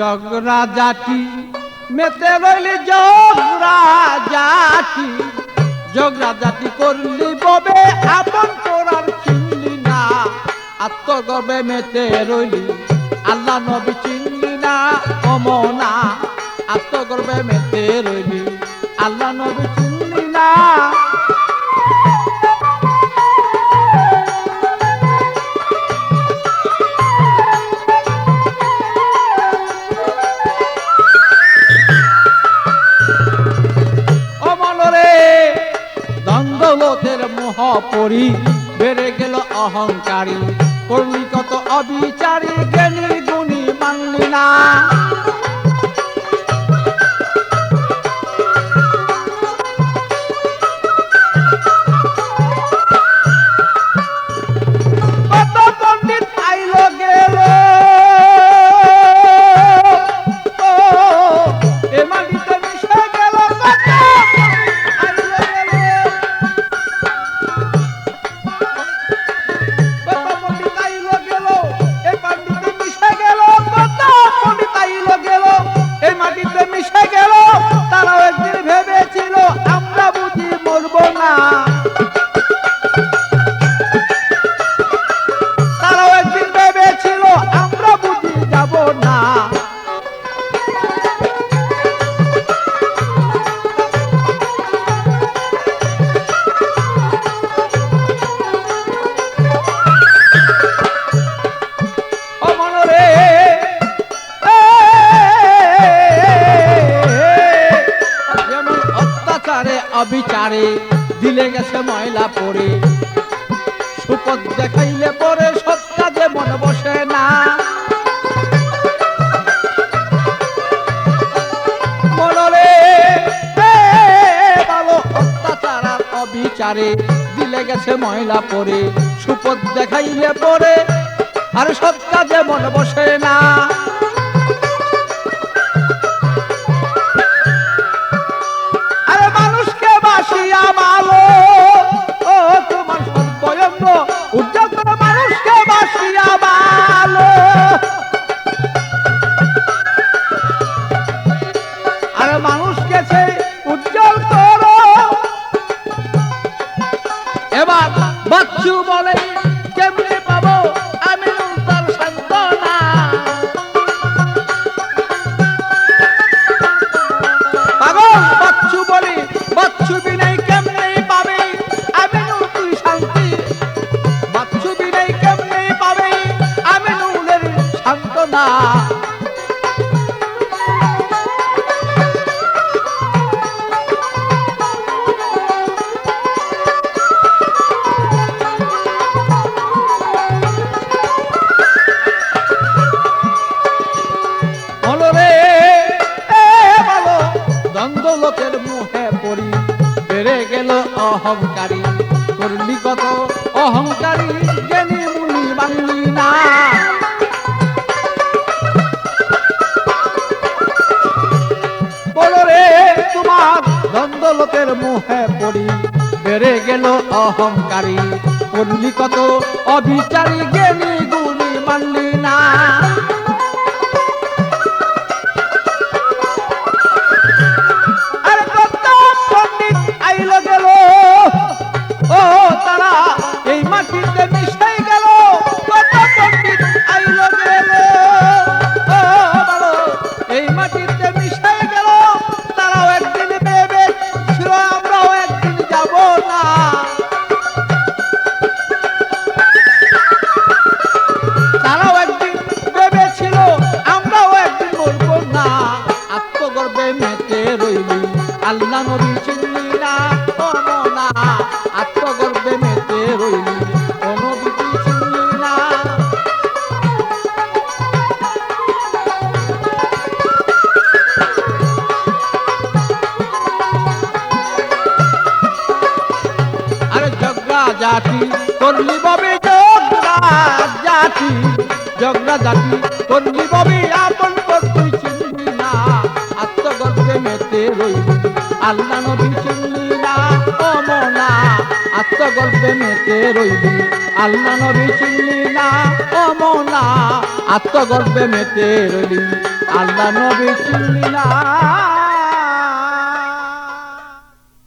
জগরা জাতি মেতে রইলি জগরা জাতি, জগরা জাতি করলি ববে আপন করার চিনলি না, আত্মগর্বে মেতে রইলি আল্লাহ নবী চিনলি না অমনা, আত্মগর্বে মেতে রইলি আল্লাহ নবী চিনলি না। দৌলতের মোহ পরি বেড়ে গেল অহংকারী, করলি কত অবিচারী, জ্ঞানী গুণী মানলি না। কত পণ্ডিত আইল গেল এ মাটিতে মিশে গেল, তারাও একদিন ভেবেছিল আমরা বুঝি মরব না, তারাও একদিন ভেবেছিল আমরা বুঝি যাব না। অবিচারে দিলে গেছে ময়লা পরে, সুপথ দেখাইলে পরে সৎ কাজে মন বসে না। মনরে ভালো অত্যাচার আর অবিচারে দিলে গেছে ময়লা পরে, সুপথ দেখাইলে পরে আর সৎ কাজে মন বসে না। ভালো ও তোমার সর্বয়ঙ্গ উজ্জ্বল করে মানুষকে বাসিয়া ভালো, আর মানুষকে সে উজ্জ্বল করো। এবার বাচ্চু বলে কেমনে পাবো আমি তার সান্ত্বনা, পাগল বাচ্চু বলি বাচ্চু বিনাই কেমনে পাবে আমিনুল তুই শান্তি, বাচ্চু বিনাই কেমনে পাবে আমিনুলের সান্ত্বনা। দৌলতের মুহে পড়ি বেড়ে গেল অহংকারী, করলি কত অহংকারী, জ্ঞানী মুনি বাংলি না। বলো রে তোমার দৌলতের মুহে পড়ি বেড়ে গেল অহংকারী, করলি কত অবিচারী, জ্ঞানী গুণী মানলি না। ও তারা এই মাটিতে মিশে গেল, কত পণ্ডিত আইল গেল, ও ভালো এই মাটিতে মিশে গেল, তারাও একদিন ভেবে ছিল আমরাও একদিন যাব না। তারাও একদিন ভেবেছিল আমরাও একদিন মরব না, আত্মগর্বে মেতে রইলি আল্লাহ নবী চিনলি না অমনা, আত্মগর্বে মেতে রইলি নবী চিনলি না। আরে জগরা জাতি করলি ববে জগরা জাতি, জগরা জাতি করলি ববে আপন কর তুই চিনলি না, আত্মগর্বে মেতে রইলি আল্লাহ নবী চিনলি না অমনা, আত্মগর্বে মেতে রইলি আল্লাহ নবী চিনলি না অমনা, আত্মগর্বে মেতে রইলি আল্লাহ নবী চিনলি